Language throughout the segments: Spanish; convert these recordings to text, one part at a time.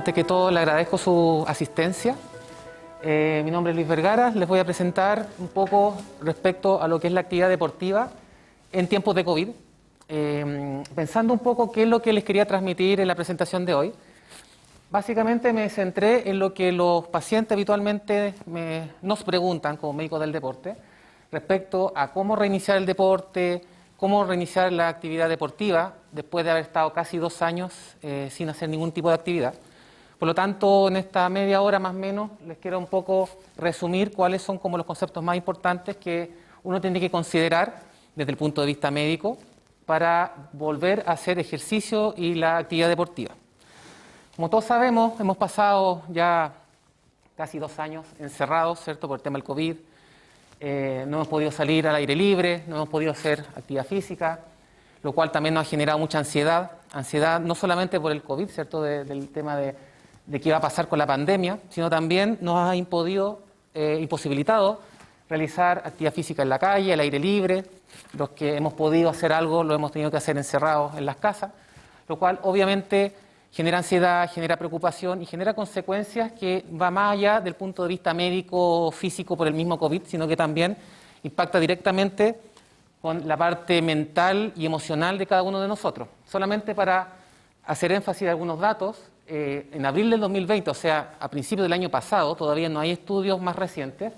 Antes que todo, le agradezco su asistencia. Mi nombre es Luis Vergara. Les voy a presentar un poco respecto a lo que es la actividad deportiva en tiempos de COVID. Pensando un poco qué es lo que les quería transmitir en la presentación de hoy. Básicamente me centré en lo que los pacientes habitualmente nos preguntan como médicos del deporte respecto a cómo reiniciar el deporte, cómo reiniciar la actividad deportiva después de haber estado casi 2 años sin hacer ningún tipo de actividad. Por lo tanto, en esta media hora más o menos les quiero un poco resumir cuáles son como los conceptos más importantes que uno tiene que considerar desde el punto de vista médico para volver a hacer ejercicio y la actividad deportiva. Como todos sabemos, hemos pasado ya casi 2 años encerrados, ¿cierto?, por el tema del COVID. No hemos podido salir al aire libre, no hemos podido hacer actividad física, lo cual también nos ha generado mucha ansiedad no solamente por el COVID, ¿cierto?, del tema de qué iba a pasar con la pandemia, sino también nos ha imposibilitado realizar actividad física en la calle, al aire libre. Los que hemos podido hacer algo lo hemos tenido que hacer encerrados en las casas, lo cual obviamente genera ansiedad, genera preocupación y genera consecuencias que va más allá del punto de vista médico, físico por el mismo COVID, sino que también impacta directamente con la parte mental y emocional de cada uno de nosotros. Solamente para hacer énfasis en algunos datos, en abril del 2020, o sea, a principios del año pasado, todavía no hay estudios más recientes,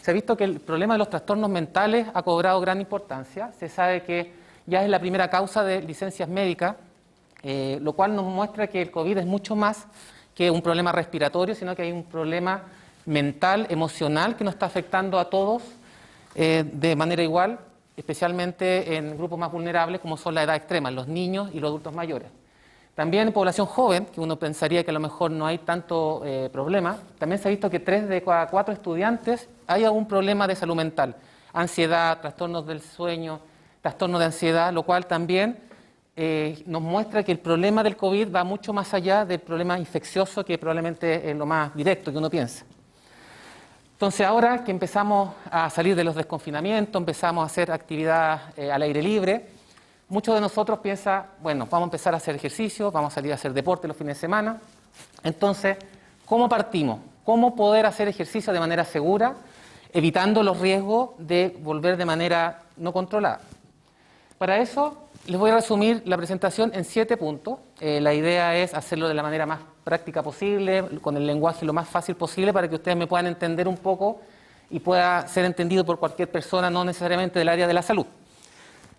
se ha visto que el problema de los trastornos mentales ha cobrado gran importancia. Se sabe que ya es la primera causa de licencias médicas, lo cual nos muestra que el COVID es mucho más que un problema respiratorio, sino que hay un problema mental, emocional, que nos está afectando a todos de manera igual, especialmente en grupos más vulnerables como son la edad extrema, los niños y los adultos mayores. También en población joven, que uno pensaría que a lo mejor no hay tanto problema, también se ha visto que 3 de cada 4 estudiantes hay algún problema de salud mental, ansiedad, trastornos del sueño, trastornos de ansiedad, lo cual también nos muestra que el problema del COVID va mucho más allá del problema infeccioso, que probablemente es lo más directo que uno piensa. Entonces, ahora que empezamos a salir de los desconfinamientos, empezamos a hacer actividad al aire libre, muchos de nosotros piensan, bueno, vamos a empezar a hacer ejercicio, vamos a salir a hacer deporte los fines de semana. Entonces, ¿cómo partimos? ¿Cómo poder hacer ejercicio de manera segura, evitando los riesgos de volver de manera no controlada? Para eso, les voy a resumir la presentación en 7 puntos. La idea es hacerlo de la manera más práctica posible, con el lenguaje lo más fácil posible, para que ustedes me puedan entender un poco y pueda ser entendido por cualquier persona, no necesariamente del área de la salud.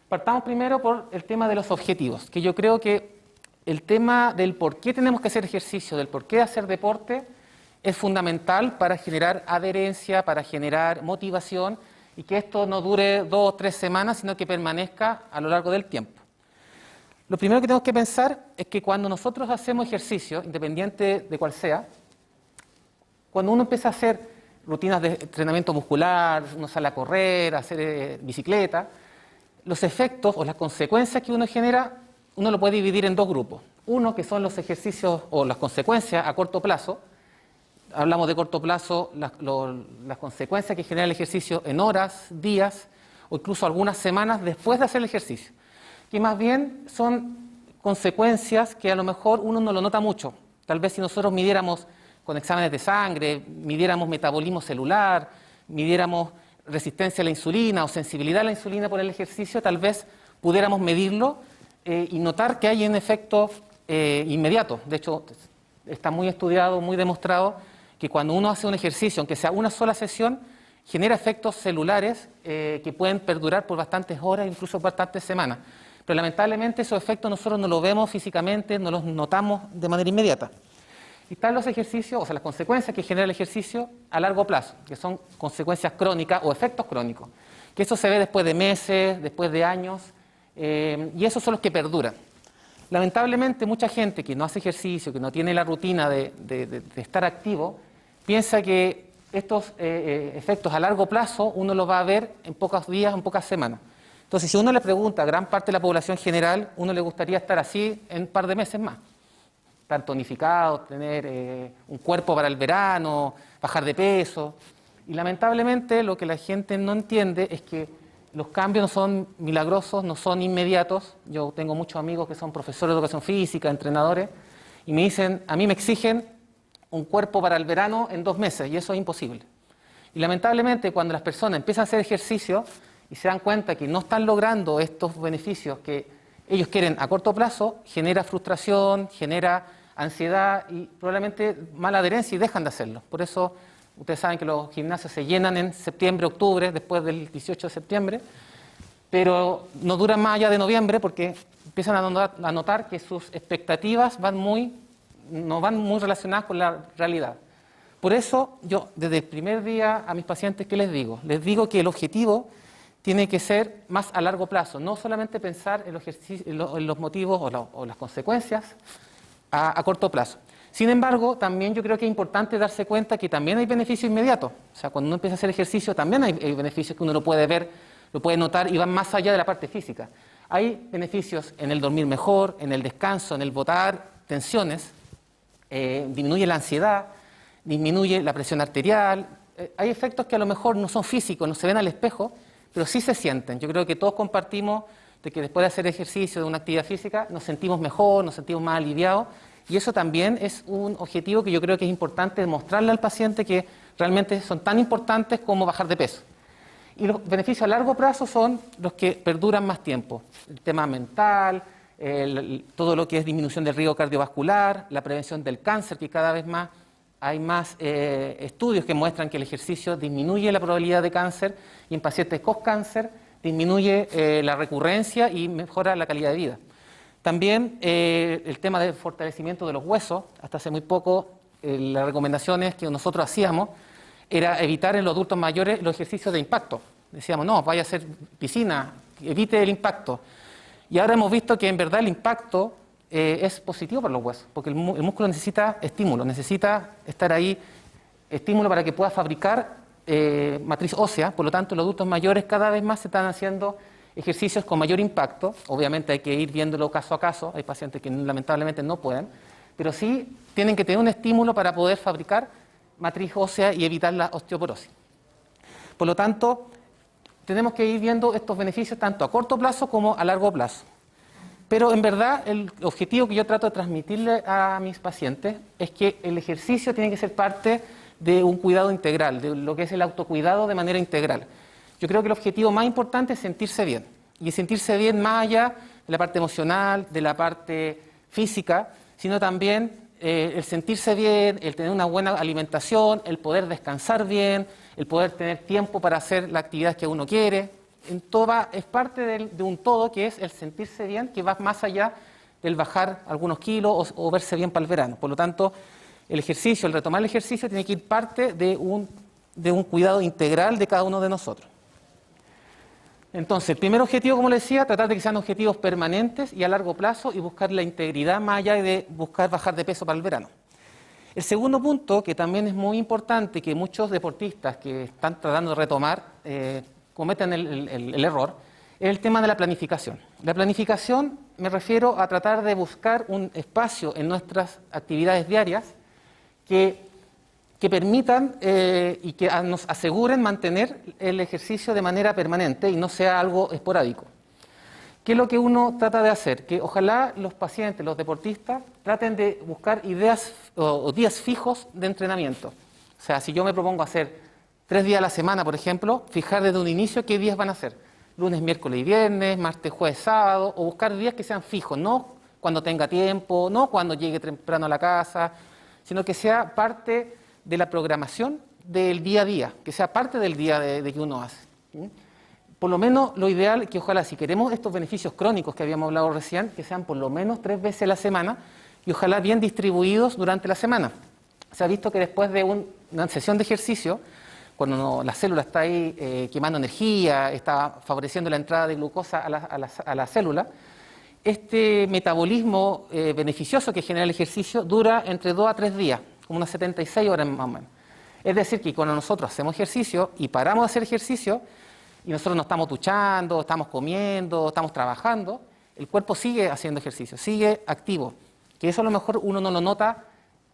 Partamos primero por el tema de los objetivos, que yo creo que el tema del por qué tenemos que hacer ejercicio, del por qué hacer deporte, es fundamental para generar adherencia, para generar motivación y que esto no dure 2 o 3 semanas, sino que permanezca a lo largo del tiempo. Lo primero que tenemos que pensar es que cuando nosotros hacemos ejercicio, independiente de cuál sea, cuando uno empieza a hacer rutinas de entrenamiento muscular, uno sale a correr, a hacer bicicleta, los efectos o las consecuencias que uno genera, uno lo puede dividir en 2 grupos. Uno, que son los ejercicios o las consecuencias a corto plazo. Hablamos de corto plazo, las consecuencias que genera el ejercicio en horas, días o incluso algunas semanas después de hacer el ejercicio, que más bien son consecuencias que a lo mejor uno no lo nota mucho. Tal vez si nosotros midiéramos con exámenes de sangre, midiéramos metabolismo celular, midiéramos resistencia a la insulina o sensibilidad a la insulina por el ejercicio, tal vez pudiéramos medirlo y notar que hay un efecto inmediato. De hecho, está muy estudiado, muy demostrado, que cuando uno hace un ejercicio, aunque sea una sola sesión, genera efectos celulares que pueden perdurar por bastantes horas, incluso por bastantes semanas. Pero lamentablemente esos efectos nosotros no los vemos físicamente, no los notamos de manera inmediata. Y están los ejercicios, o sea, las consecuencias que genera el ejercicio a largo plazo, que son consecuencias crónicas o efectos crónicos, que eso se ve después de meses, después de años, y esos son los que perduran. Lamentablemente, mucha gente que no hace ejercicio, que no tiene la rutina de estar activo, piensa que estos efectos a largo plazo uno los va a ver en pocos días, en pocas semanas. Entonces, si uno le pregunta a gran parte de la población general, uno le gustaría estar así en un par de meses más. Estar tonificado, tener un cuerpo para el verano, bajar de peso. Y lamentablemente lo que la gente no entiende es que los cambios no son milagrosos, no son inmediatos. Yo tengo muchos amigos que son profesores de educación física, entrenadores, y me dicen, a mí me exigen un cuerpo para el verano en 2 meses, y eso es imposible. Y lamentablemente cuando las personas empiezan a hacer ejercicio y se dan cuenta que no están logrando estos beneficios que ellos quieren a corto plazo, genera frustración, genera ansiedad y probablemente mala adherencia y dejan de hacerlo. Por eso ustedes saben que los gimnasios se llenan en septiembre, octubre, después del 18 de septiembre, pero no duran más allá de noviembre porque empiezan a notar que sus expectativas no van muy relacionadas con la realidad. Por eso yo desde el primer día a mis pacientes, ¿qué les digo? Les digo que el objetivo tiene que ser más a largo plazo, no solamente pensar en los motivos o las consecuencias a corto plazo. Sin embargo, también yo creo que es importante darse cuenta que también hay beneficios inmediatos. O sea, cuando uno empieza a hacer ejercicio también hay beneficios que uno lo puede ver, lo puede notar y van más allá de la parte física. Hay beneficios en el dormir mejor, en el descanso, en el botar tensiones, disminuye la ansiedad, disminuye la presión arterial. Hay efectos que a lo mejor no son físicos, no se ven al espejo, pero sí se sienten. Yo creo que todos compartimos de que después de hacer ejercicio, de una actividad física, nos sentimos mejor, nos sentimos más aliviados, y eso también es un objetivo que yo creo que es importante demostrarle al paciente que realmente son tan importantes como bajar de peso. Y los beneficios a largo plazo son los que perduran más tiempo. El tema mental, todo lo que es disminución del riesgo cardiovascular, la prevención del cáncer, que cada vez más hay más estudios que muestran que el ejercicio disminuye la probabilidad de cáncer y en pacientes con cáncer disminuye la recurrencia y mejora la calidad de vida. También el tema del fortalecimiento de los huesos. Hasta hace muy poco las recomendaciones que nosotros hacíamos era evitar en los adultos mayores los ejercicios de impacto. Decíamos, no, vaya a hacer piscina, evite el impacto. Y ahora hemos visto que en verdad el impacto es positivo para los huesos, porque el músculo necesita estímulo, necesita estar ahí, estímulo para que pueda fabricar matriz ósea. Por lo tanto, los adultos mayores cada vez más se están haciendo ejercicios con mayor impacto. Obviamente hay que ir viéndolo caso a caso, hay pacientes que lamentablemente no pueden, pero sí tienen que tener un estímulo para poder fabricar matriz ósea y evitar la osteoporosis. Por lo tanto, tenemos que ir viendo estos beneficios tanto a corto plazo como a largo plazo. Pero en verdad el objetivo que yo trato de transmitirle a mis pacientes es que el ejercicio tiene que ser parte de un cuidado integral, de lo que es el autocuidado de manera integral. Yo creo que el objetivo más importante es sentirse bien. Y sentirse bien más allá de la parte emocional, de la parte física, sino también el sentirse bien, el tener una buena alimentación, el poder descansar bien, el poder tener tiempo para hacer las actividades que uno quiere. Es parte de un todo que es el sentirse bien, que va más allá del bajar algunos kilos o verse bien para el verano. Por lo tanto, el ejercicio, el retomar el ejercicio tiene que ir parte de un cuidado integral de cada uno de nosotros. Entonces, el primer objetivo, como les decía, tratar de que sean objetivos permanentes y a largo plazo y buscar la integridad más allá de buscar bajar de peso para el verano. El segundo punto, que también es muy importante, que muchos deportistas que están tratando de retomar cometen el error, es el tema de la planificación. La planificación me refiero a tratar de buscar un espacio en nuestras actividades diarias que permitan y que nos aseguren mantener el ejercicio de manera permanente y no sea algo esporádico. ¿Qué es lo que uno trata de hacer? Que ojalá los pacientes, los deportistas, traten de buscar ideas o días fijos de entrenamiento. O sea, si yo me propongo hacer 3 días a la semana, por ejemplo, fijar desde un inicio qué días van a ser. Lunes, miércoles y viernes, martes, jueves, sábado, o buscar días que sean fijos, no cuando tenga tiempo, no cuando llegue temprano a la casa, sino que sea parte de la programación del día a día, que sea parte del día de que uno hace. Por lo menos lo ideal es que ojalá, si queremos estos beneficios crónicos que habíamos hablado recién, que sean por lo menos 3 veces a la semana y ojalá bien distribuidos durante la semana. Se ha visto que después de una sesión de ejercicio, cuando la célula está ahí quemando energía, está favoreciendo la entrada de glucosa a la célula, este metabolismo beneficioso que genera el ejercicio dura entre 2 a 3 días, como unas 76 horas más o menos. Es decir, que cuando nosotros hacemos ejercicio y paramos de hacer ejercicio, y nosotros no estamos duchando, estamos comiendo, estamos trabajando, el cuerpo sigue haciendo ejercicio, sigue activo. Que eso a lo mejor uno no lo nota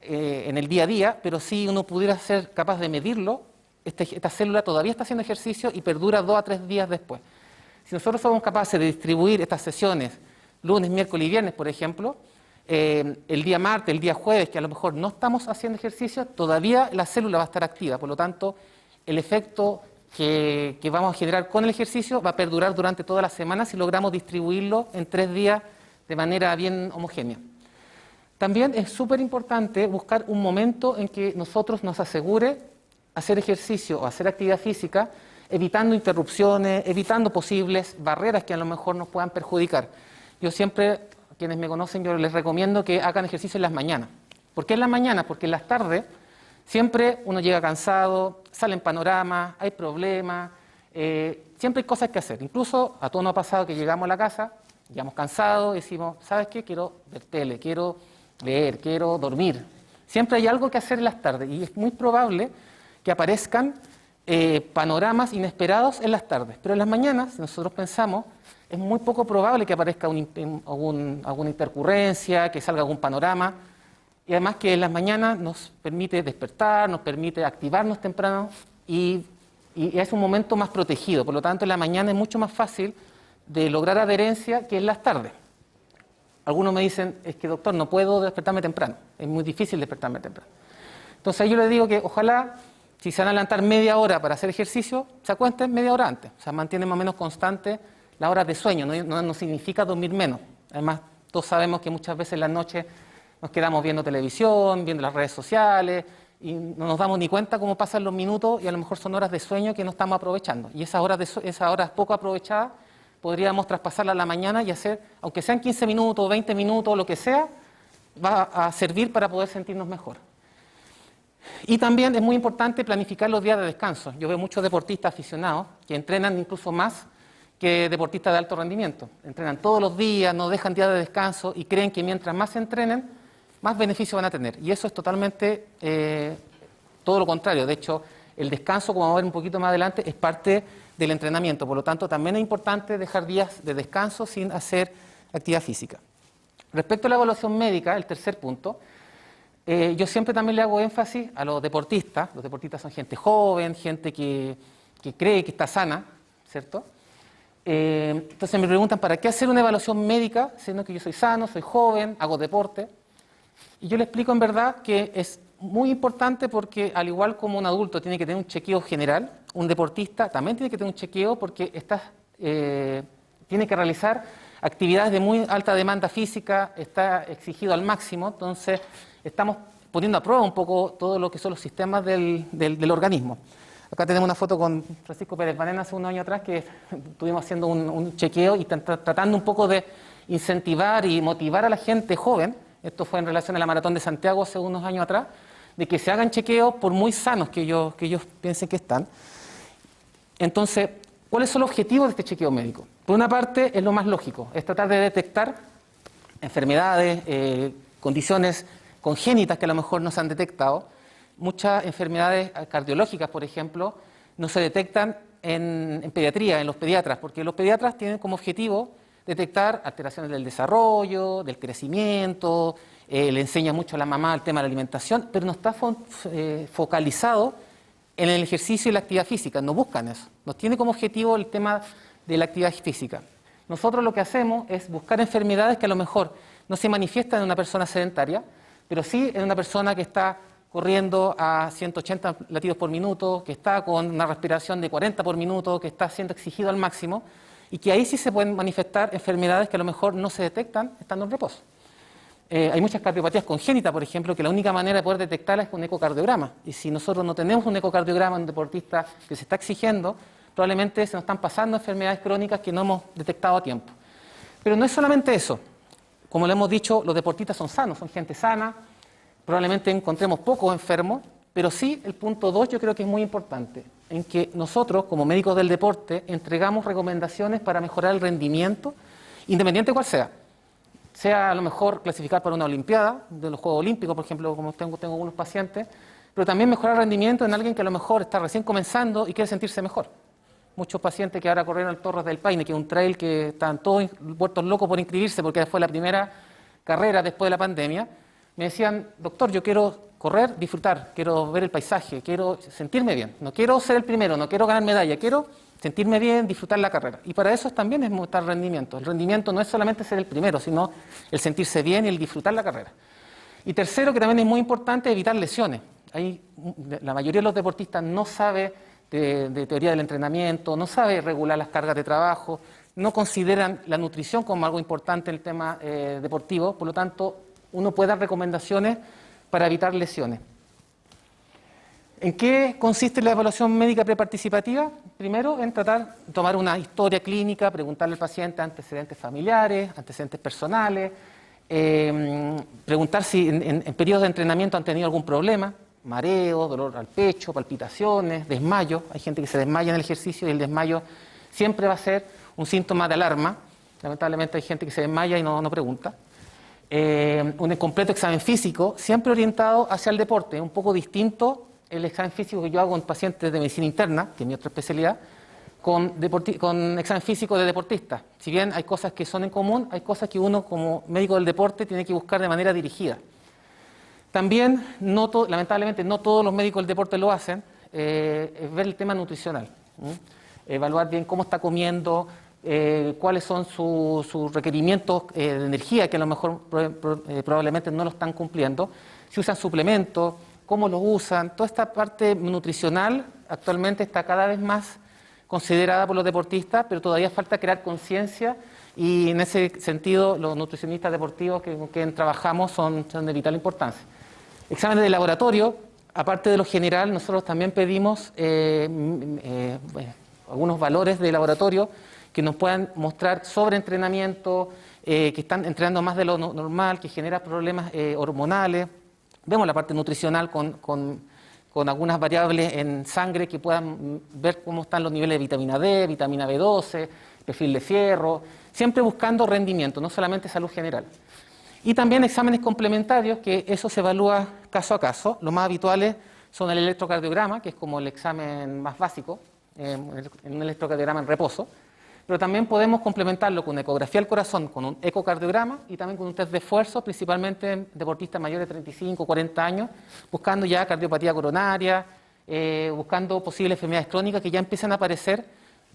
en el día a día, pero si uno pudiera ser capaz de medirlo, esta célula todavía está haciendo ejercicio y perdura 2 a 3 días después. Si nosotros somos capaces de distribuir estas sesiones lunes, miércoles y viernes, por ejemplo, el día martes, el día jueves, que a lo mejor no estamos haciendo ejercicio, todavía la célula va a estar activa. Por lo tanto, el efecto que vamos a generar con el ejercicio va a perdurar durante toda la semana si logramos distribuirlo en 3 días de manera bien homogénea. También es súper importante buscar un momento en que nosotros nos asegure hacer ejercicio o hacer actividad física, evitando interrupciones, evitando posibles barreras que a lo mejor nos puedan perjudicar. Yo siempre, quienes me conocen, yo les recomiendo que hagan ejercicio en las mañanas. ¿Por qué en las mañanas? Porque en las tardes siempre uno llega cansado, salen panoramas, hay problemas, siempre hay cosas que hacer. Incluso a todos nos ha pasado que llegamos a la casa, llegamos cansados y decimos, ¿sabes qué? Quiero ver tele, quiero leer, quiero dormir. Siempre hay algo que hacer en las tardes y es muy probable que aparezcan panoramas inesperados en las tardes. Pero en las mañanas, si nosotros pensamos, es muy poco probable que aparezca alguna intercurrencia, que salga algún panorama. Y además que en las mañanas nos permite despertar, nos permite activarnos temprano y es un momento más protegido. Por lo tanto, en la mañana es mucho más fácil de lograr adherencia que en las tardes. Algunos me dicen, es que doctor, no puedo despertarme temprano, es muy difícil despertarme temprano. Entonces yo les digo que ojalá, si se van a adelantar media hora para hacer ejercicio, se acuesten media hora antes. O sea, mantienen más o menos constante las horas de sueño, no significa dormir menos. Además, todos sabemos que muchas veces en la noche nos quedamos viendo televisión, viendo las redes sociales, y no nos damos ni cuenta cómo pasan los minutos y a lo mejor son horas de sueño que no estamos aprovechando. Y esas horas poco aprovechadas podríamos traspasarlas a la mañana y hacer, aunque sean 15 minutos, 20 minutos, lo que sea, va a servir para poder sentirnos mejor. Y también es muy importante planificar los días de descanso. Yo veo muchos deportistas aficionados que entrenan incluso más que deportistas de alto rendimiento. Entrenan todos los días, no dejan días de descanso y creen que mientras más se entrenen, más beneficios van a tener. Y eso es totalmente todo lo contrario. De hecho, el descanso, como vamos a ver un poquito más adelante, es parte del entrenamiento. Por lo tanto, también es importante dejar días de descanso sin hacer actividad física. Respecto a la evaluación médica, el tercer punto, yo siempre también le hago énfasis a los deportistas. Los deportistas son gente joven, gente que cree que está sana, ¿cierto? Entonces me preguntan, ¿para qué hacer una evaluación médica siendo que yo soy sano, soy joven, hago deporte? Y yo le explico en verdad que es muy importante porque al igual como un adulto tiene que tener un chequeo general, un deportista también tiene que tener un chequeo porque tiene que realizar actividades de muy alta demanda física, está exigido al máximo, entonces estamos poniendo a prueba un poco todo lo que son los sistemas del organismo. Acá tenemos una foto con Francisco Pérez Banena hace unos años atrás que estuvimos haciendo un chequeo y tratando un poco de incentivar y motivar a la gente joven. Esto fue en relación a la Maratón de Santiago hace unos años atrás, de que se hagan chequeos por muy sanos que ellos piensen que están. Entonces, ¿cuáles son los objetivos de este chequeo médico? Por una parte, es lo más lógico, es tratar de detectar enfermedades, condiciones congénitas que a lo mejor no se han detectado. Muchas enfermedades cardiológicas, por ejemplo, no se detectan en pediatría, en los pediatras, porque los pediatras tienen como objetivo detectar alteraciones del desarrollo, del crecimiento, le enseña mucho a la mamá el tema de la alimentación, pero no está focalizado en el ejercicio y la actividad física, no buscan eso, no tiene como objetivo el tema de la actividad física. Nosotros lo que hacemos es buscar enfermedades que a lo mejor no se manifiestan en una persona sedentaria, pero sí en una persona que está corriendo a 180 latidos por minuto, que está con una respiración de 40 por minuto, que está siendo exigido al máximo, y que ahí sí se pueden manifestar enfermedades que a lo mejor no se detectan estando en reposo. Hay muchas cardiopatías congénitas, por ejemplo, que la única manera de poder detectarlas es con un ecocardiograma. Y si nosotros no tenemos un ecocardiograma en un deportista que se está exigiendo, probablemente se nos están pasando enfermedades crónicas que no hemos detectado a tiempo. Pero no es solamente eso. Como le hemos dicho, los deportistas son sanos, son gente sana, probablemente encontremos pocos enfermos, pero sí el punto 2 yo creo que es muy importante, en que nosotros, como médicos del deporte, entregamos recomendaciones para mejorar el rendimiento, independiente de cuál sea a lo mejor clasificar para una olimpiada, de los Juegos Olímpicos, por ejemplo, como tengo algunos pacientes, pero también mejorar el rendimiento en alguien que a lo mejor está recién comenzando y quiere sentirse mejor. Muchos pacientes que ahora corrieron el Torres del Paine, que es un trail que están todos vueltos locos por inscribirse porque fue la primera carrera después de la pandemia, me decían, doctor, yo quiero correr, disfrutar, quiero ver el paisaje, quiero sentirme bien, no quiero ser el primero, no quiero ganar medalla, quiero sentirme bien, disfrutar la carrera. Y para eso también es mostrar rendimiento. El rendimiento no es solamente ser el primero, sino el sentirse bien y el disfrutar la carrera. Y tercero, que también es muy importante, evitar lesiones. La mayoría de los deportistas no sabe de teoría del entrenamiento, no sabe regular las cargas de trabajo, no consideran la nutrición como algo importante en el tema deportivo, por lo tanto, uno puede dar recomendaciones para evitar lesiones. ¿En qué consiste la evaluación médica preparticipativa? Primero, en tomar una historia clínica, preguntarle al paciente antecedentes familiares, antecedentes personales, preguntar si en periodos de entrenamiento han tenido algún problema, mareo, dolor al pecho, palpitaciones, desmayo. Hay gente que se desmaya en el ejercicio y el desmayo siempre va a ser un síntoma de alarma. Lamentablemente hay gente que se desmaya y no pregunta. Un completo examen físico, siempre orientado hacia el deporte, un poco distinto el examen físico que yo hago en pacientes de medicina interna, que es mi otra especialidad, con examen físico de deportistas. Si bien hay cosas que son en común, hay cosas que uno como médico del deporte tiene que buscar de manera dirigida. También, lamentablemente, no todos los médicos del deporte lo hacen, es ver el tema nutricional. Evaluar bien cómo está comiendo, cuáles son sus requerimientos de energía, que a lo mejor probablemente no lo están cumpliendo, si usan suplementos, cómo los usan. Toda esta parte nutricional actualmente está cada vez más considerada por los deportistas, pero todavía falta crear conciencia y en ese sentido los nutricionistas deportivos con quien trabajamos son de vital importancia. Exámenes de laboratorio, aparte de lo general, nosotros también pedimos algunos valores de laboratorio que nos puedan mostrar sobreentrenamiento, que están entrenando más de lo normal, que genera problemas hormonales. Vemos la parte nutricional con algunas variables en sangre que puedan ver cómo están los niveles de vitamina D, vitamina B12, perfil de fierro, siempre buscando rendimiento, no solamente salud general. Y también exámenes complementarios, que eso se evalúa caso a caso. Los más habituales son el electrocardiograma, que es como el examen más básico, un electrocardiograma en reposo. Pero también podemos complementarlo con una ecografía del corazón, con un ecocardiograma y también con un test de esfuerzo, principalmente en deportistas mayores de 35 o 40 años, buscando ya cardiopatía coronaria, buscando posibles enfermedades crónicas que ya empiezan a aparecer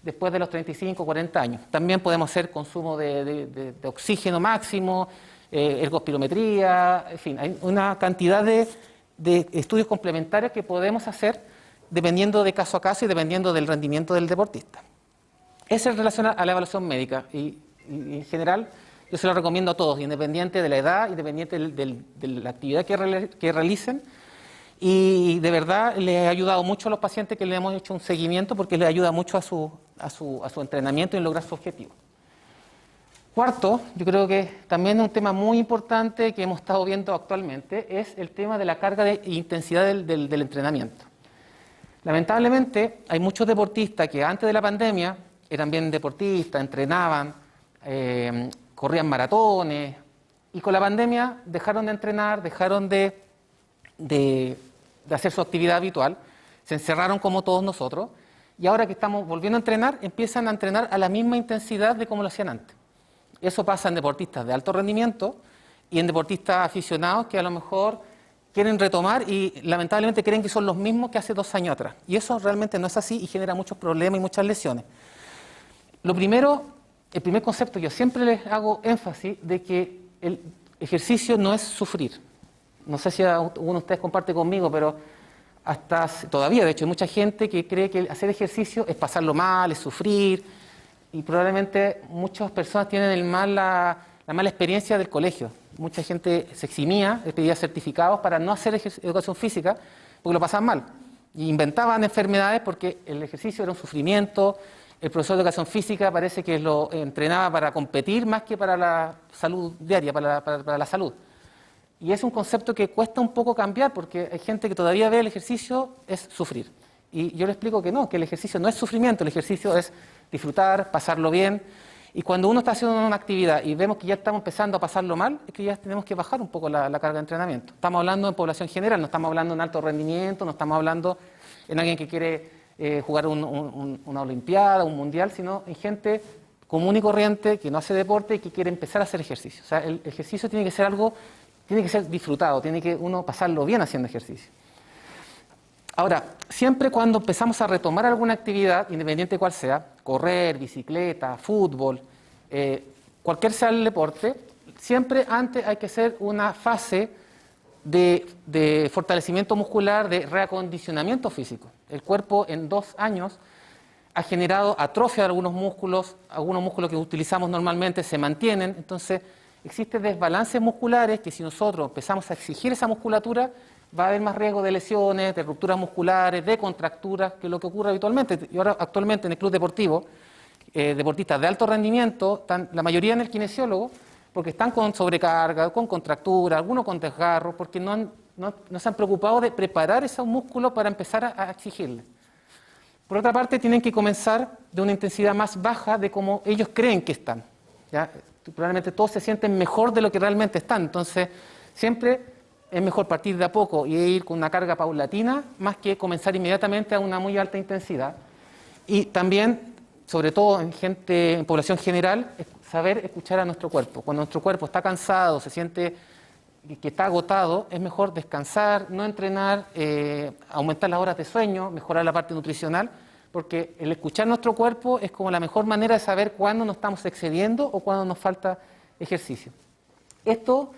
después de los 35 o 40 años. También podemos hacer consumo de oxígeno máximo, ergospirometría, en fin, hay una cantidad de estudios complementarios que podemos hacer dependiendo de caso a caso y dependiendo del rendimiento del deportista. Esa es relación a la evaluación médica y en general yo se lo recomiendo a todos, independiente de la edad, independiente de la actividad que realicen, y de verdad les ha ayudado mucho a los pacientes que le hemos hecho un seguimiento porque les ayuda mucho a su entrenamiento y lograr su objetivo. Cuarto, yo creo que también un tema muy importante que hemos estado viendo actualmente es el tema de la carga de intensidad del entrenamiento. Lamentablemente hay muchos deportistas que antes de la pandemia eran bien deportistas, entrenaban, corrían maratones, y con la pandemia dejaron de entrenar, dejaron de hacer su actividad habitual, se encerraron como todos nosotros, y ahora que estamos volviendo a entrenar, empiezan a entrenar a la misma intensidad de como lo hacían antes. Eso pasa en deportistas de alto rendimiento y en deportistas aficionados que a lo mejor quieren retomar y lamentablemente creen que son los mismos que hace 2 años atrás. Y eso realmente no es así y genera muchos problemas y muchas lesiones. Lo primero, el primer concepto, yo siempre les hago énfasis de que el ejercicio no es sufrir. No sé si alguno de ustedes comparte conmigo, pero hasta todavía, de hecho, hay mucha gente que cree que hacer ejercicio es pasarlo mal, es sufrir, y probablemente muchas personas tienen la mala experiencia del colegio. Mucha gente se eximía, les pedía certificados para no hacer educación física porque lo pasaban mal. Y inventaban enfermedades porque el ejercicio era un sufrimiento. El profesor de educación física parece que lo entrenaba para competir más que para la salud diaria, para la salud. Y es un concepto que cuesta un poco cambiar porque hay gente que todavía ve el ejercicio es sufrir. Y yo le explico que no, que el ejercicio no es sufrimiento, el ejercicio es disfrutar, pasarlo bien. Y cuando uno está haciendo una actividad y vemos que ya estamos empezando a pasarlo mal, es que ya tenemos que bajar un poco la carga de entrenamiento. Estamos hablando en población general, no estamos hablando en alto rendimiento, no estamos hablando en alguien que quiere jugar una olimpiada, un mundial, sino en gente común y corriente que no hace deporte y que quiere empezar a hacer ejercicio. O sea, el ejercicio tiene que ser algo, tiene que ser disfrutado, tiene que uno pasarlo bien haciendo ejercicio. Ahora, siempre cuando empezamos a retomar alguna actividad, independiente de cuál sea, correr, bicicleta, fútbol, cualquier sea el deporte, siempre antes hay que hacer una fase de fortalecimiento muscular, de reacondicionamiento físico. El cuerpo en 2 años ha generado atrofia de algunos músculos que utilizamos normalmente se mantienen, entonces existen desbalances musculares que si nosotros empezamos a exigir esa musculatura, va a haber más riesgo de lesiones, de rupturas musculares, de contracturas, que es lo que ocurre habitualmente. Y ahora actualmente en el club deportivo, deportistas de alto rendimiento, están la mayoría en el kinesiólogo, porque están con sobrecarga, con contractura, algunos con desgarro, porque no se han preocupado de preparar esos músculos para empezar a exigirles. Por otra parte, tienen que comenzar de una intensidad más baja de como ellos creen que están, ¿ya? Probablemente todos se sienten mejor de lo que realmente están, entonces siempre es mejor partir de a poco y ir con una carga paulatina más que comenzar inmediatamente a una muy alta intensidad. Y también, sobre todo en población general, es saber escuchar a nuestro cuerpo. Cuando nuestro cuerpo está cansado, se siente que está agotado, es mejor descansar, no entrenar, aumentar las horas de sueño, mejorar la parte nutricional, porque el escuchar nuestro cuerpo es como la mejor manera de saber cuándo nos estamos excediendo o cuándo nos falta ejercicio. Esto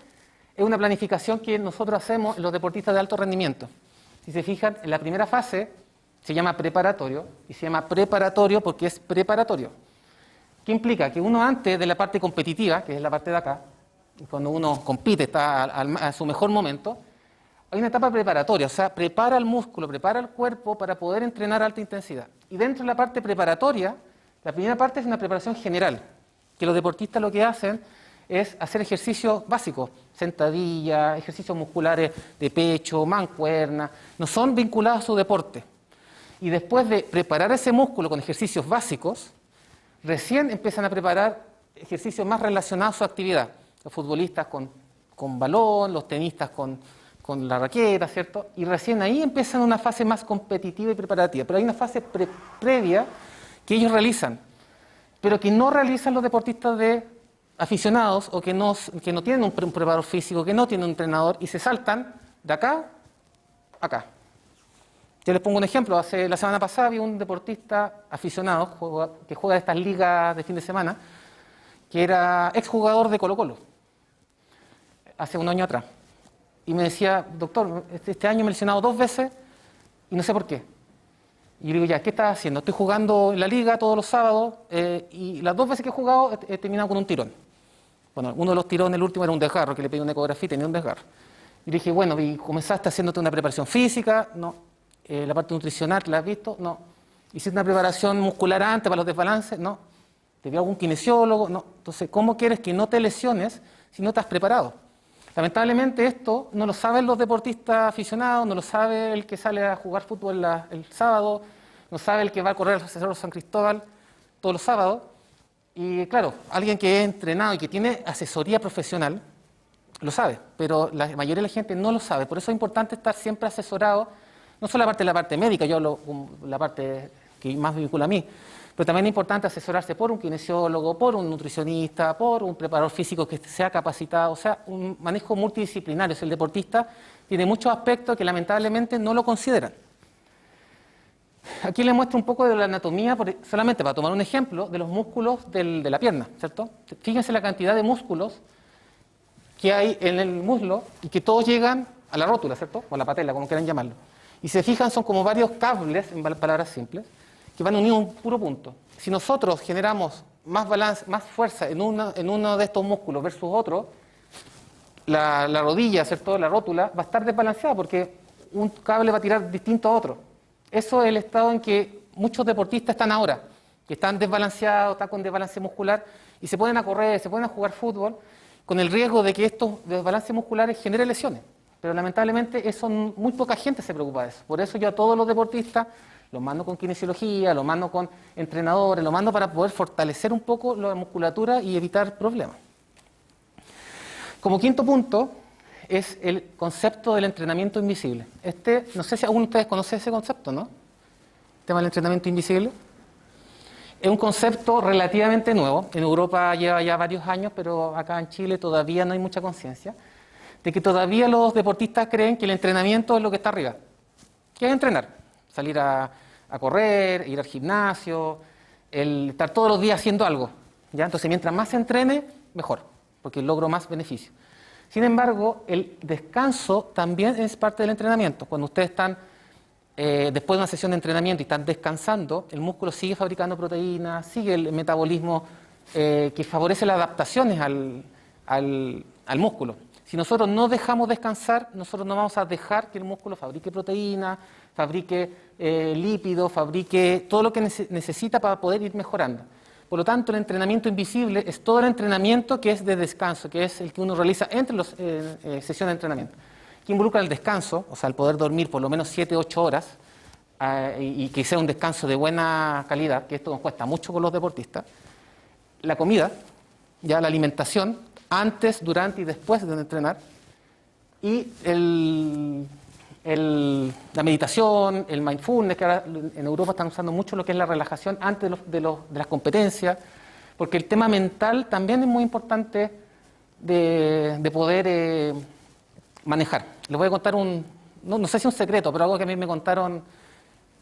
es una planificación que nosotros hacemos en los deportistas de alto rendimiento. Si se fijan, en la primera fase se llama preparatorio, y se llama preparatorio porque es preparatorio. ¿Qué implica? Que uno antes de la parte competitiva, que es la parte de acá, cuando uno compite, está a su mejor momento, hay una etapa preparatoria, o sea, prepara el músculo, prepara el cuerpo para poder entrenar a alta intensidad. Y dentro de la parte preparatoria, la primera parte es una preparación general, que los deportistas lo que hacen es hacer ejercicios básicos, sentadillas, ejercicios musculares de pecho, mancuerna, no son vinculados a su deporte. Y después de preparar ese músculo con ejercicios básicos, recién empiezan a preparar ejercicios más relacionados a su actividad. Los futbolistas con balón, los tenistas con la raqueta, ¿cierto? Y recién ahí empiezan una fase más competitiva y preparativa. Pero hay una fase previa que ellos realizan, pero que no realizan los deportistas aficionados o que no tienen un preparador físico, que no tienen un entrenador y se saltan de acá a acá. Yo les pongo un ejemplo. La semana pasada vi un deportista aficionado que juega estas ligas de fin de semana, que era exjugador de Colo-Colo, hace un año atrás. Y me decía, doctor, este año me he lesionado 2 veces y no sé por qué. Y yo le digo, ya, ¿qué estás haciendo? Estoy jugando en la liga todos los sábados y las 2 veces que he jugado he terminado con un tirón. Bueno, uno de los tirones, el último, era un desgarro, que le pedí una ecografía y tenía un desgarro. Y le dije, bueno, ¿y comenzaste haciéndote una preparación física? No. ¿La parte nutricional la has visto? No. ¿Hiciste una preparación muscular antes para los desbalances? No. ¿Te vio algún kinesiólogo? No. Entonces, ¿cómo quieres que no te lesiones si no te has preparado? Lamentablemente esto no lo saben los deportistas aficionados, no lo sabe el que sale a jugar fútbol el sábado, no sabe el que va a correr al Cerro San Cristóbal todos los sábados. Y claro, alguien que es entrenado y que tiene asesoría profesional lo sabe, pero la mayoría de la gente no lo sabe. Por eso es importante estar siempre asesorado, no solo la parte médica, yo hablo la parte que más me vincula a mí, pero también es importante asesorarse por un kinesiólogo, por un nutricionista, por un preparador físico que sea capacitado, o sea, un manejo multidisciplinario. El deportista tiene muchos aspectos que lamentablemente no lo consideran. Aquí les muestro un poco de la anatomía, solamente para tomar un ejemplo, de los músculos de la pierna, ¿cierto? Fíjense la cantidad de músculos que hay en el muslo y que todos llegan a la rótula, ¿cierto? O a la patela, como quieran llamarlo. Y se fijan, son como varios cables, en palabras simples, que van unidos a un puro punto. Si nosotros generamos más balance, más fuerza en uno de estos músculos versus otro, la rodilla, ¿cierto? La rótula va a estar desbalanceada porque un cable va a tirar distinto a otro. Eso es el estado en que muchos deportistas están ahora, que están desbalanceados, están con desbalance muscular y se ponen a correr, se ponen a jugar fútbol con el riesgo de que estos desbalances musculares generen lesiones. Pero lamentablemente muy poca gente se preocupa de eso. Por eso yo a todos los deportistas los mando con kinesiología, los mando con entrenadores, los mando para poder fortalecer un poco la musculatura y evitar problemas. Como quinto punto es el concepto del entrenamiento invisible. No sé si alguno de ustedes conoce ese concepto, ¿no? El tema del entrenamiento invisible. Es un concepto relativamente nuevo. En Europa lleva ya varios años, pero acá en Chile todavía no hay mucha conciencia de que todavía los deportistas creen que el entrenamiento es lo que está arriba. que es entrenar, salir a correr, ir al gimnasio, el estar todos los días haciendo algo, ¿ya? Entonces, mientras más se entrene, mejor, porque logro más beneficio. Sin embargo, el descanso también es parte del entrenamiento. Cuando ustedes están después de una sesión de entrenamiento y están descansando, el músculo sigue fabricando proteínas, sigue el metabolismo que favorece las adaptaciones al músculo. Si nosotros no dejamos descansar, nosotros no vamos a dejar que el músculo fabrique proteínas, fabrique lípidos, fabrique todo lo que necesita para poder ir mejorando. Por lo tanto, el entrenamiento invisible es todo el entrenamiento que es de descanso, que es el que uno realiza entre las sesiones de entrenamiento, que involucra el descanso, o sea, el poder dormir por lo menos 7 u 8 horas y que sea un descanso de buena calidad, que esto nos cuesta mucho con los deportistas, la comida, ya la alimentación, antes, durante y después de entrenar, y la meditación, el mindfulness, que ahora en Europa están usando mucho lo que es la relajación antes de las competencias, porque el tema mental también es muy importante de poder manejar. Les voy a contar no sé si un secreto, pero algo que a mí me contaron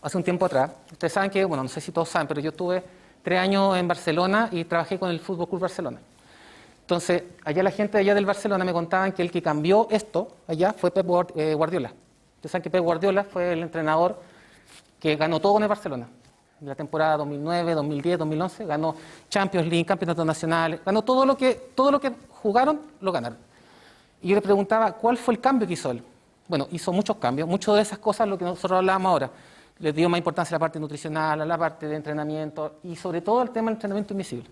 hace un tiempo atrás. Ustedes saben que, bueno, no sé si todos saben, pero yo estuve 3 años en Barcelona y trabajé con el Fútbol Club Barcelona. Entonces, allá la gente de allá del Barcelona me contaban que el que cambió esto allá fue Pep Guardiola. Ustedes saben que Pep Guardiola fue el entrenador que ganó todo con el Barcelona. En la temporada 2009, 2010, 2011, ganó Champions League, campeonatos nacionales, ganó todo lo que jugaron, lo ganaron. Y yo le preguntaba, ¿cuál fue el cambio que hizo él? Bueno, hizo muchos cambios, muchas de esas cosas, lo que nosotros hablábamos ahora. Le dio más importancia a la parte nutricional, a la parte de entrenamiento y sobre todo al tema del entrenamiento invisible.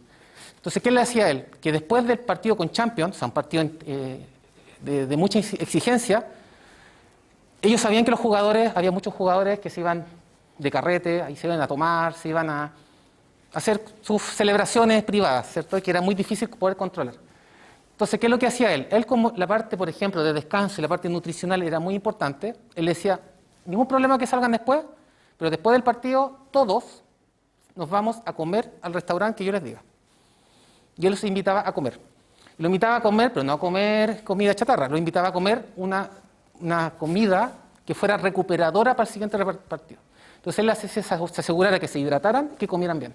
Entonces, ¿qué le hacía él? Que después del partido con Champions, o sea, un partido de mucha exigencia, ellos sabían que había muchos jugadores que se iban de carrete, ahí se iban a tomar, se iban a hacer sus celebraciones privadas, ¿cierto? Y que era muy difícil poder controlar. Entonces, ¿qué es lo que hacía él? Él, como la parte, por ejemplo, de descanso y la parte nutricional era muy importante, él decía, ningún problema que salgan después, pero después del partido, todos nos vamos a comer al restaurante que yo les diga. Y él los invitaba a comer. Lo invitaba a comer, pero no a comer comida chatarra, lo invitaba a comer una comida que fuera recuperadora para el siguiente partido. Entonces él se asegurara que se hidrataran, que comieran bien.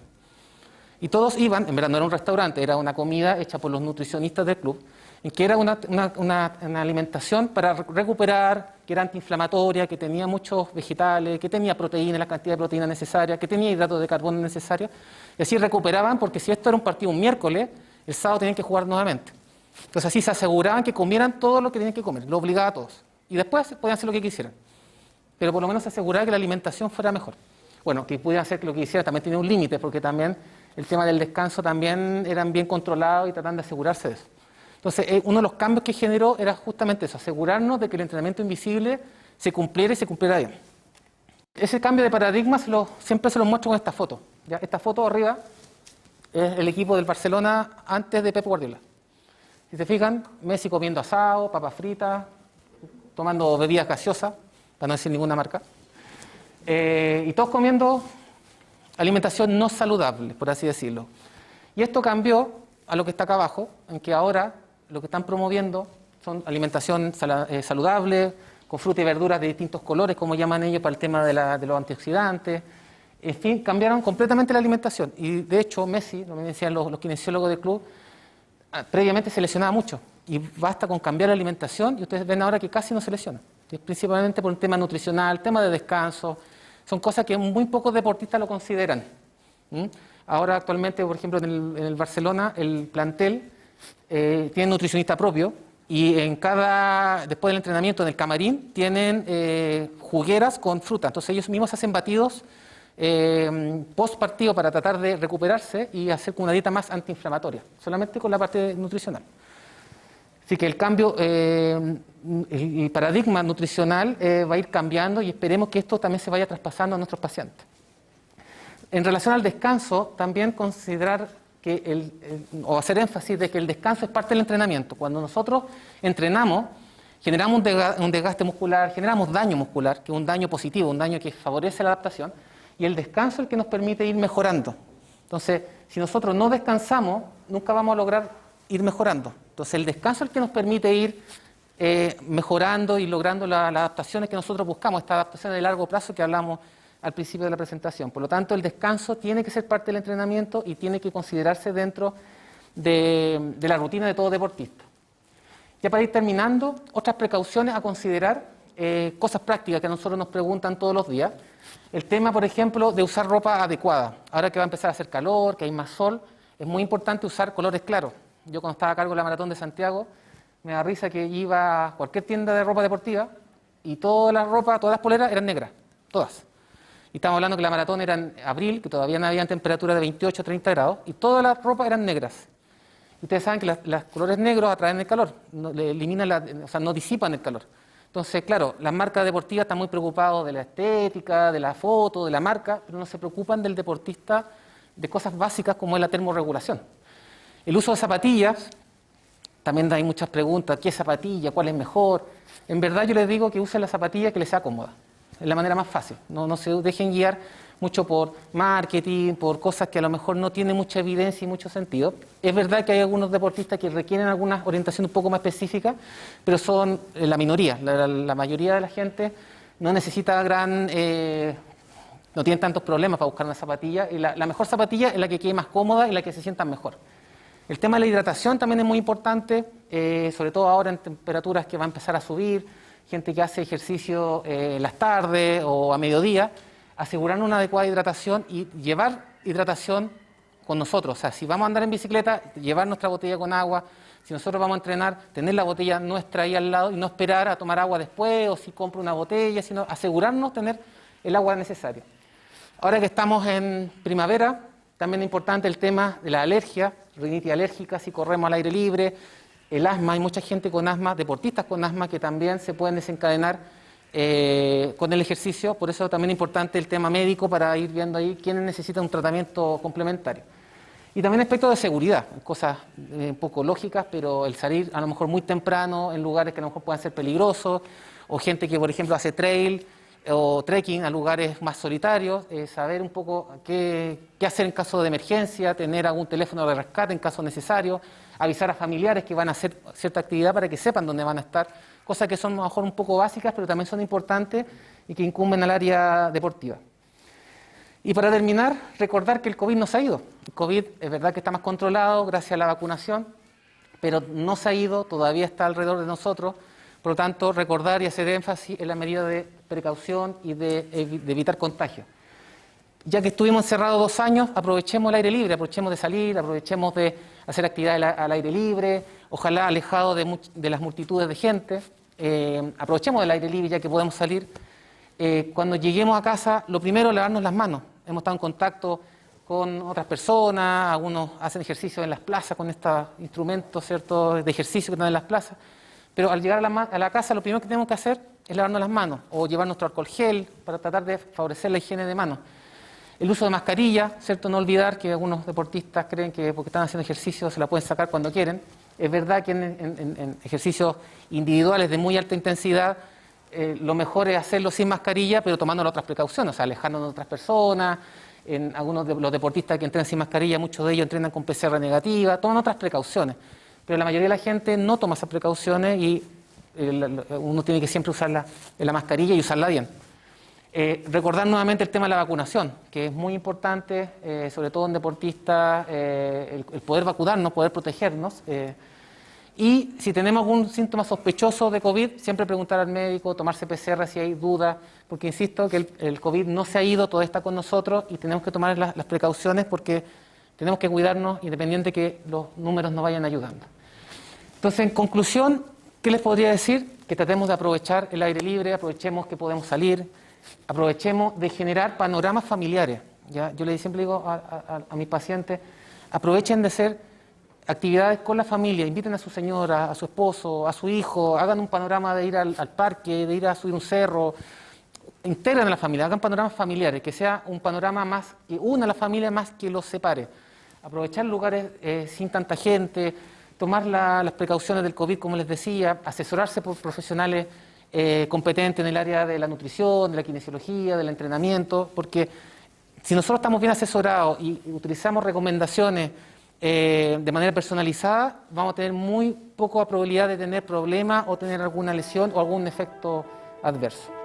Y todos iban, en verdad no era un restaurante, era una comida hecha por los nutricionistas del club, en que era una alimentación para recuperar, que era antiinflamatoria, que tenía muchos vegetales, que tenía proteína, la cantidad de proteína necesaria, que tenía hidratos de carbono necesarios. Y así recuperaban, porque si esto era un partido un miércoles, el sábado tenían que jugar nuevamente. Entonces así se aseguraban que comieran todo lo que tenían que comer, lo obligaba a todos. Y después podían hacer lo que quisieran. Pero por lo menos se aseguraba que la alimentación fuera mejor. Bueno, que pudieran hacer lo que quisieran, también tenía un límite, porque también el tema del descanso también eran bien controlados y tratan de asegurarse de eso. Entonces, uno de los cambios que generó era justamente eso, asegurarnos de que el entrenamiento invisible se cumpliera y se cumpliera bien. Ese cambio de paradigma siempre se lo muestro con esta foto. ¿Ya? Esta foto arriba es el equipo del Barcelona antes de Pep Guardiola. Si se fijan, Messi comiendo asado, papas fritas, tomando bebidas gaseosas, para no decir ninguna marca, y todos comiendo alimentación no saludable, por así decirlo. Y esto cambió a lo que está acá abajo, en que ahora lo que están promoviendo son alimentación saludable, con frutas y verduras de distintos colores, como llaman ellos, para el tema de los antioxidantes. En fin, cambiaron completamente la alimentación. Y de hecho, Messi, lo me decían los kinesiólogos del club, previamente se lesionaba mucho. Y basta con cambiar la alimentación y ustedes ven ahora que casi no se lesiona. Es principalmente por un tema nutricional, tema de descanso. Son cosas que muy pocos deportistas lo consideran. Ahora actualmente, por ejemplo, en el Barcelona, el plantel tiene nutricionista propio y después del entrenamiento en el camarín tienen jugueras con fruta. Entonces ellos mismos hacen batidos post partido para tratar de recuperarse y hacer una dieta más antiinflamatoria, solamente con la parte nutricional. Así que el cambio, el paradigma nutricional va a ir cambiando y esperemos que esto también se vaya traspasando a nuestros pacientes. En relación al descanso, también considerar o hacer énfasis de que el descanso es parte del entrenamiento. Cuando nosotros entrenamos, generamos un desgaste muscular, generamos daño muscular, que es un daño positivo, un daño que favorece la adaptación, y el descanso es el que nos permite ir mejorando. Entonces, si nosotros no descansamos, nunca vamos a lograr ir mejorando. Entonces, el descanso es el que nos permite ir mejorando y logrando las adaptaciones que nosotros buscamos, esta adaptación de largo plazo que hablamos al principio de la presentación. Por lo tanto, el descanso tiene que ser parte del entrenamiento y tiene que considerarse dentro de la rutina de todo deportista. Ya para ir terminando, otras precauciones a considerar, cosas prácticas que a nosotros nos preguntan todos los días. El tema, por ejemplo, de usar ropa adecuada. Ahora que va a empezar a hacer calor, que hay más sol, es muy importante usar colores claros. Yo cuando estaba a cargo de la Maratón de Santiago, me da risa que iba a cualquier tienda de ropa deportiva y toda la ropa, todas las poleras eran negras, todas. Y estamos hablando que la maratón era en abril, que todavía no había temperatura de 28 o 30 grados, y todas las ropas eran negras. Ustedes saben que los colores negros atraen el calor, no, o sea, no disipan el calor. Entonces, claro, las marcas deportivas están muy preocupadas de la estética, de la foto, de la marca, pero no se preocupan del deportista de cosas básicas como es la termorregulación. El uso de zapatillas, también hay muchas preguntas, ¿qué zapatilla? ¿Cuál es mejor? En verdad yo les digo que usen la zapatilla que les sea cómoda, es la manera más fácil, no se dejen guiar mucho por marketing, por cosas que a lo mejor no tienen mucha evidencia y mucho sentido. Es verdad que hay algunos deportistas que requieren alguna orientación un poco más específica, pero son la minoría. La mayoría de la gente no necesita no tiene tantos problemas para buscar una zapatilla. Y la mejor zapatilla es la que quede más cómoda y la que se sientan mejor. El tema de la hidratación también es muy importante, sobre todo ahora en temperaturas que va a empezar a subir, gente que hace ejercicio en las tardes o a mediodía, asegurar una adecuada hidratación y llevar hidratación con nosotros. O sea, si vamos a andar en bicicleta, llevar nuestra botella con agua. Si nosotros vamos a entrenar, tener la botella nuestra ahí al lado y no esperar a tomar agua después o si compro una botella, sino asegurarnos tener el agua necesaria. Ahora que estamos en primavera, también es importante el tema de la alergia, rinitis alérgica, si corremos al aire libre, el asma. Hay mucha gente con asma, deportistas con asma que también se pueden desencadenar con el ejercicio, por eso también es importante el tema médico para ir viendo ahí quiénes necesitan un tratamiento complementario. Y también aspectos de seguridad, cosas un poco lógicas, pero el salir a lo mejor muy temprano en lugares que a lo mejor puedan ser peligrosos, o gente que por ejemplo hace trail o trekking a lugares más solitarios, saber un poco qué hacer en caso de emergencia, tener algún teléfono de rescate en caso necesario, avisar a familiares que van a hacer cierta actividad para que sepan dónde van a estar, cosas que son a lo mejor un poco básicas, pero también son importantes y que incumben al área deportiva. Y para terminar, recordar que el COVID no se ha ido. El COVID es verdad que está más controlado gracias a la vacunación, pero no se ha ido, todavía está alrededor de nosotros. Por lo tanto, recordar y hacer énfasis en la medida de precaución y de evitar contagios. Ya que estuvimos encerrados 2 años, aprovechemos el aire libre, aprovechemos de salir, aprovechemos de hacer actividades al aire libre, ojalá alejado de las multitudes de gente. Aprovechemos del aire libre ya que podemos salir. Cuando lleguemos a casa, lo primero es lavarnos las manos. Hemos estado en contacto con otras personas, algunos hacen ejercicio en las plazas con estos instrumentos, ¿cierto?, de ejercicio que están en las plazas. Pero al llegar a la casa, lo primero que tenemos que hacer es lavarnos las manos o llevar nuestro alcohol gel para tratar de favorecer la higiene de manos. El uso de mascarilla, ¿cierto? No olvidar que algunos deportistas creen que porque están haciendo ejercicio se la pueden sacar cuando quieren. Es verdad que en ejercicios individuales de muy alta intensidad, lo mejor es hacerlo sin mascarilla, pero tomando las otras precauciones, o sea, alejarnos de otras personas. En algunos de los deportistas que entrenan sin mascarilla, muchos de ellos entrenan con PCR negativa, toman otras precauciones. Pero la mayoría de la gente no toma esas precauciones y uno tiene que siempre usar la mascarilla y usarla bien. Recordar nuevamente el tema de la vacunación, que es muy importante, sobre todo en deportistas, el poder vacunarnos, poder protegernos. Y si tenemos algún síntoma sospechoso de COVID, siempre preguntar al médico, tomarse PCR si hay dudas, porque insisto que el COVID no se ha ido, todavía está con nosotros y tenemos que tomar las precauciones porque tenemos que cuidarnos independiente que los números nos vayan ayudando. Entonces, en conclusión, ¿qué les podría decir? Que tratemos de aprovechar el aire libre, aprovechemos que podemos salir, aprovechemos de generar panoramas familiares. ¿Ya? Yo siempre digo a mis pacientes, aprovechen de hacer actividades con la familia, inviten a su señora, a su esposo, a su hijo, hagan un panorama de ir al parque, de ir a subir un cerro, integren a la familia, hagan panoramas familiares, que sea un panorama más que una a la familia más que los separe. Aprovechar lugares sin tanta gente, tomar las precauciones del COVID, como les decía, asesorarse por profesionales competentes en el área de la nutrición, de la kinesiología, del entrenamiento, porque si nosotros estamos bien asesorados y utilizamos recomendaciones de manera personalizada, vamos a tener muy poca probabilidad de tener problemas o tener alguna lesión o algún efecto adverso.